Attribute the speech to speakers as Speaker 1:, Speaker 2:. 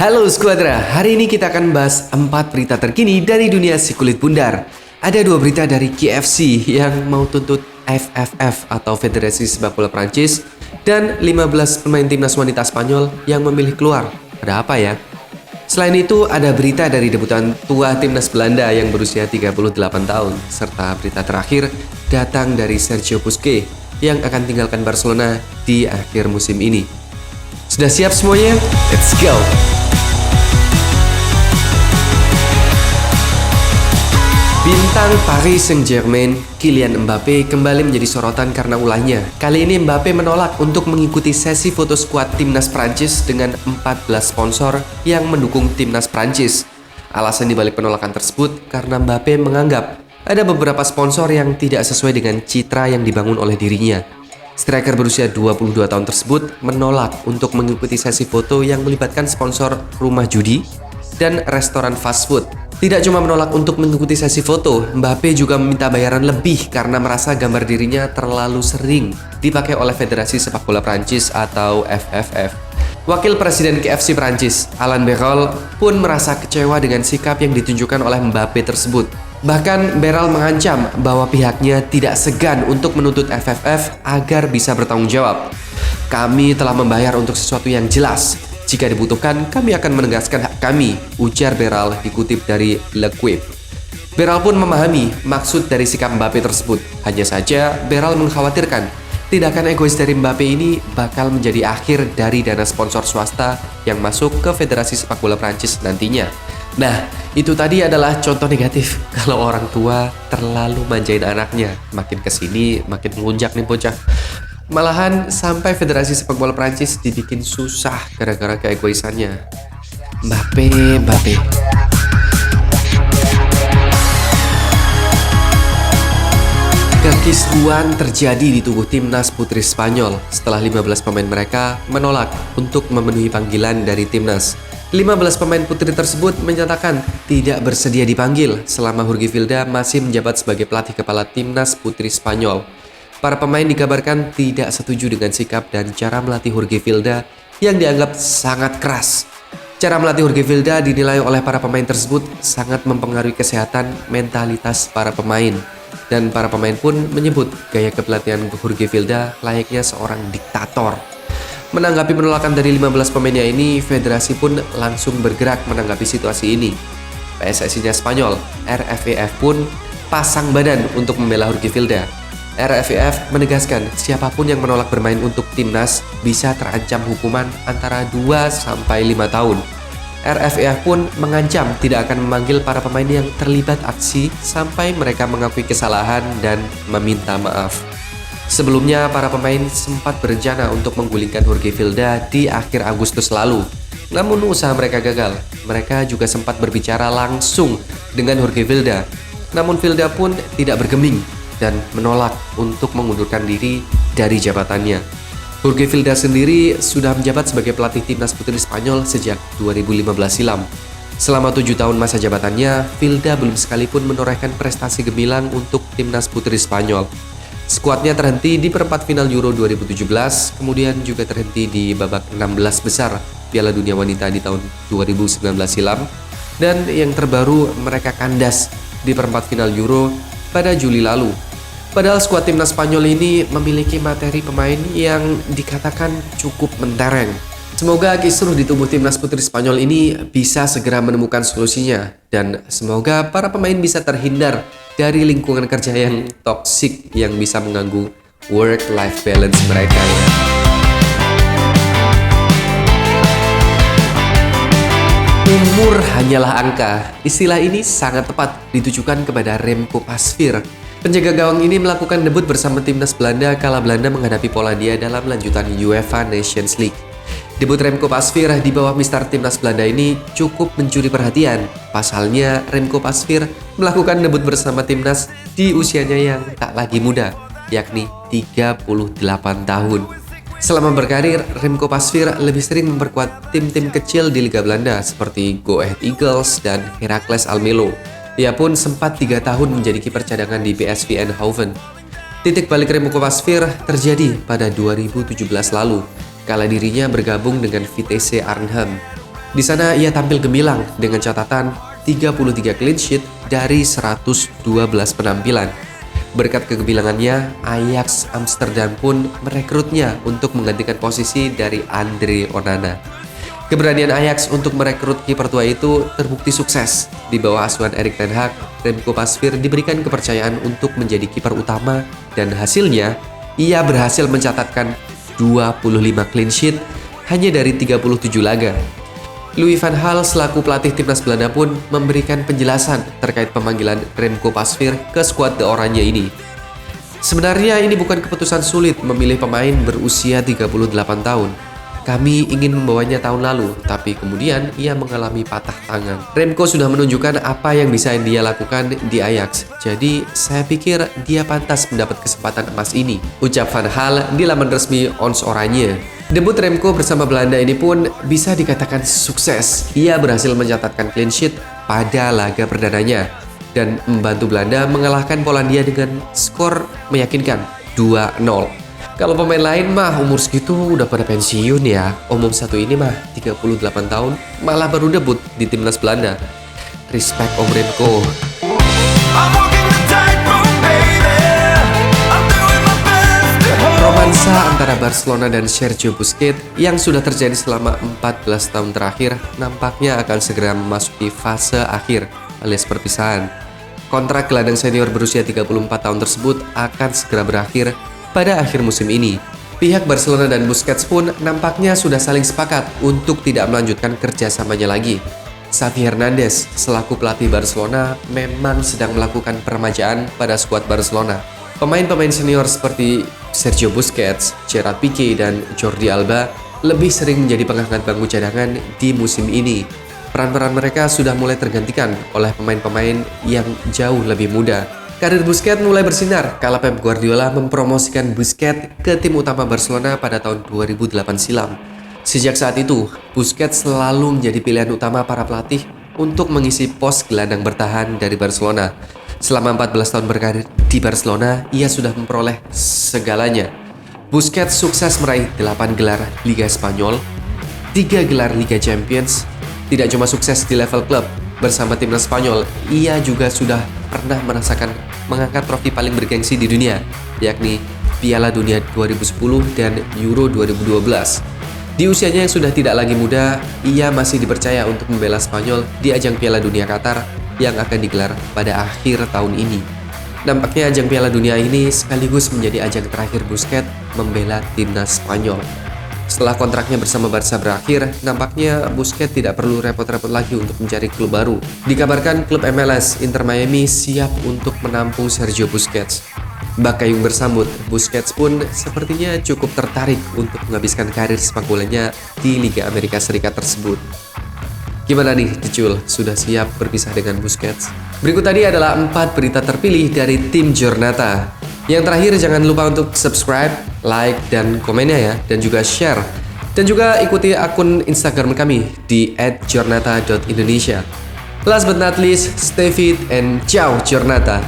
Speaker 1: Halo Squadra, hari ini kita akan bahas 4 berita terkini dari dunia si kulit bundar. Ada 2 berita dari KFC yang mau tuntut FFF atau Federasi Sepak Bola Prancis dan 15 pemain timnas wanita Spanyol yang memilih keluar. Ada apa ya? Selain itu ada berita dari debutan tua timnas Belanda yang berusia 38 tahun, serta berita terakhir datang dari Sergio Busquets yang akan tinggalkan Barcelona di akhir musim ini. Sudah siap semuanya? Let's go! Bintang Paris Saint-Germain, Kylian Mbappe kembali menjadi sorotan karena ulahnya. Kali ini Mbappe menolak untuk mengikuti sesi foto skuad timnas Prancis dengan 14 sponsor yang mendukung timnas Prancis. Alasan dibalik penolakan tersebut karena Mbappe menganggap ada beberapa sponsor yang tidak sesuai dengan citra yang dibangun oleh dirinya. Striker berusia 22 tahun tersebut menolak untuk mengikuti sesi foto yang melibatkan sponsor rumah judi dan restoran fast food. Tidak cuma menolak untuk mengikuti sesi foto, Mbappe juga meminta bayaran lebih karena merasa gambar dirinya terlalu sering dipakai oleh Federasi Sepak Bola Prancis atau FFF. Wakil Presiden KFC Prancis, Alain Berol, pun merasa kecewa dengan sikap yang ditunjukkan oleh Mbappe tersebut. Bahkan Berol mengancam bahwa pihaknya tidak segan untuk menuntut FFF agar bisa bertanggung jawab. "Kami telah membayar untuk sesuatu yang jelas. Jika dibutuhkan, kami akan menegaskan hak kami," ujar Berol dikutip dari L'Equipe. Berol pun memahami maksud dari sikap Mbappe tersebut. Hanya saja, Berol mengkhawatirkan tindakan egois dari Mbappe ini bakal menjadi akhir dari dana sponsor swasta yang masuk ke Federasi Sepak Bola Prancis nantinya. Nah, itu tadi adalah contoh negatif kalau orang tua terlalu manjain anaknya. Makin kesini, makin melunjak nih bocah. Malahan sampai Federasi Sepak Bola Prancis dibikin susah gara-gara keegoisannya. Mbappe. Kekisruan terjadi di tubuh timnas putri Spanyol setelah 15 pemain mereka menolak untuk memenuhi panggilan dari timnas. 15 pemain putri tersebut menyatakan tidak bersedia dipanggil selama Jorge Vilda masih menjabat sebagai pelatih kepala timnas putri Spanyol. Para pemain dikabarkan tidak setuju dengan sikap dan cara melatih Jorge Vilda yang dianggap sangat keras. Cara melatih Jorge Vilda dinilai oleh para pemain tersebut sangat mempengaruhi kesehatan mentalitas para pemain. Dan para pemain pun menyebut gaya kepelatihan Jorge Vilda layaknya seorang diktator. Menanggapi penolakan dari 15 pemainnya ini, federasi pun langsung bergerak menanggapi situasi ini. PSSI-nya Spanyol, RFEF pun pasang badan untuk membela Jorge Vilda. RFEF menegaskan siapapun yang menolak bermain untuk timnas bisa terancam hukuman antara 2-5 tahun. RFEF pun mengancam tidak akan memanggil para pemain yang terlibat aksi sampai mereka mengakui kesalahan dan meminta maaf. Sebelumnya, para pemain sempat berencana untuk menggulingkan Jorge Vilda di akhir Agustus lalu. Namun usaha mereka gagal. Mereka juga sempat berbicara langsung dengan Jorge Vilda. Namun Vilda pun tidak bergeming dan menolak untuk mengundurkan diri dari jabatannya. Jorge Vilda sendiri sudah menjabat sebagai pelatih timnas putri Spanyol sejak 2015 silam. Selama 7 tahun masa jabatannya, Vilda belum sekalipun menorehkan prestasi gemilang untuk timnas putri Spanyol. Skuadnya terhenti di perempat final Euro 2017, kemudian juga terhenti di babak 16 besar Piala Dunia Wanita di tahun 2019 silam, dan yang terbaru mereka kandas di perempat final Euro pada Juli lalu. Padahal skuad timnas Spanyol ini memiliki materi pemain yang dikatakan cukup mentereng. Semoga kisruh di tubuh timnas putri Spanyol ini bisa segera menemukan solusinya, dan semoga para pemain bisa terhindar dari lingkungan kerja yang toksik yang bisa mengganggu work-life balance mereka ya. Umur hanyalah angka. Istilah ini sangat tepat ditujukan kepada Remco Pasveer. Penjaga gawang ini melakukan debut bersama timnas Belanda kala Belanda menghadapi Polandia dalam lanjutan UEFA Nations League. Debut Remco Pasveer di bawah Mister Timnas Belanda ini cukup mencuri perhatian. Pasalnya, Remco Pasveer melakukan debut bersama timnas di usianya yang tak lagi muda, yakni 38 tahun. Selama berkarir, Remco Pasveer lebih sering memperkuat tim-tim kecil di Liga Belanda seperti Go Ahead Eagles dan Heracles Almelo. Ia pun sempat 3 tahun menjadi kiper cadangan di PSV Eindhoven. Titik balik Remco Pasveer terjadi pada 2017 lalu, kala dirinya bergabung dengan Vitesse Arnhem. Di sana ia tampil gemilang dengan catatan 33 clean sheet dari 112 penampilan. Berkat kegemilangannya, Ajax Amsterdam pun merekrutnya untuk menggantikan posisi dari Andre Onana. Keberanian Ajax untuk merekrut kiper tua itu terbukti sukses. Di bawah asuhan Erik ten Hag, Remco Pasveer diberikan kepercayaan untuk menjadi kiper utama dan hasilnya ia berhasil mencatatkan 25 clean sheet hanya dari 37 laga. Louis van Gaal selaku pelatih timnas Belanda pun memberikan penjelasan terkait pemanggilan Remco Pasveer ke skuad The Oranje ini. Sebenarnya ini bukan keputusan sulit memilih pemain berusia 38 tahun. Kami ingin membawanya tahun lalu, tapi kemudian ia mengalami patah tangan. Remco sudah menunjukkan apa yang bisa dia lakukan di Ajax, jadi saya pikir dia pantas mendapat kesempatan emas ini, ucap Van Gaal di laman resmi Ons Oranje. Debut Remco bersama Belanda ini pun bisa dikatakan sukses. Ia berhasil mencatatkan clean sheet pada laga perdananya dan membantu Belanda mengalahkan Polandia dengan skor meyakinkan 2-0. Kalau pemain lain mah umur segitu udah pada pensiun ya. Om satu ini mah 38 tahun malah baru debut di timnas Belanda. Respect Om Remco. Romansa antara Barcelona dan Sergio Busquets yang sudah terjadi selama 14 tahun terakhir nampaknya akan segera memasuki fase akhir alias perpisahan. Kontrak gelandang senior berusia 34 tahun tersebut akan segera berakhir pada akhir musim ini. Pihak Barcelona dan Busquets pun nampaknya sudah saling sepakat untuk tidak melanjutkan kerjasamanya lagi. Xavi Hernandez selaku pelatih Barcelona memang sedang melakukan peremajaan pada skuad Barcelona. Pemain-pemain senior seperti Sergio Busquets, Gerard Piqué, dan Jordi Alba lebih sering menjadi pengangkat bangku cadangan di musim ini. Peran-peran mereka sudah mulai tergantikan oleh pemain-pemain yang jauh lebih muda. Karir Busquets mulai bersinar kala Pep Guardiola mempromosikan Busquets ke tim utama Barcelona pada tahun 2008 silam. Sejak saat itu, Busquets selalu menjadi pilihan utama para pelatih untuk mengisi pos gelandang bertahan dari Barcelona. Selama 14 tahun berkarir di Barcelona, ia sudah memperoleh segalanya. Busquets sukses meraih 8 gelar Liga Spanyol, 3 gelar Liga Champions. Tidak cuma sukses di level klub, bersama timnas Spanyol, ia juga sudah pernah merasakan mengangkat trofi paling bergengsi di dunia, yakni Piala Dunia 2010 dan Euro 2012. Di usianya yang sudah tidak lagi muda, ia masih dipercaya untuk membela Spanyol di ajang Piala Dunia Qatar yang akan digelar pada akhir tahun ini. Nampaknya ajang Piala Dunia ini sekaligus menjadi ajang terakhir Busquets membela timnas Spanyol. Setelah kontraknya bersama Barca berakhir, nampaknya Busquets tidak perlu repot-repot lagi untuk mencari klub baru. Dikabarkan klub MLS Inter Miami siap untuk menampung Sergio Busquets. Bakayung bersambut, Busquets pun sepertinya cukup tertarik untuk menghabiskan karir sepak bolanya di Liga Amerika Serikat tersebut. Gimana nih, Cicul? Sudah siap berpisah dengan Busquets? Berikut tadi adalah 4 berita terpilih dari tim Giornata. Yang terakhir, jangan lupa untuk subscribe, like, dan komennya ya, dan juga share. Dan juga ikuti akun Instagram kami di @giornata.indonesia. Last but not least, stay fit and ciao Giornata!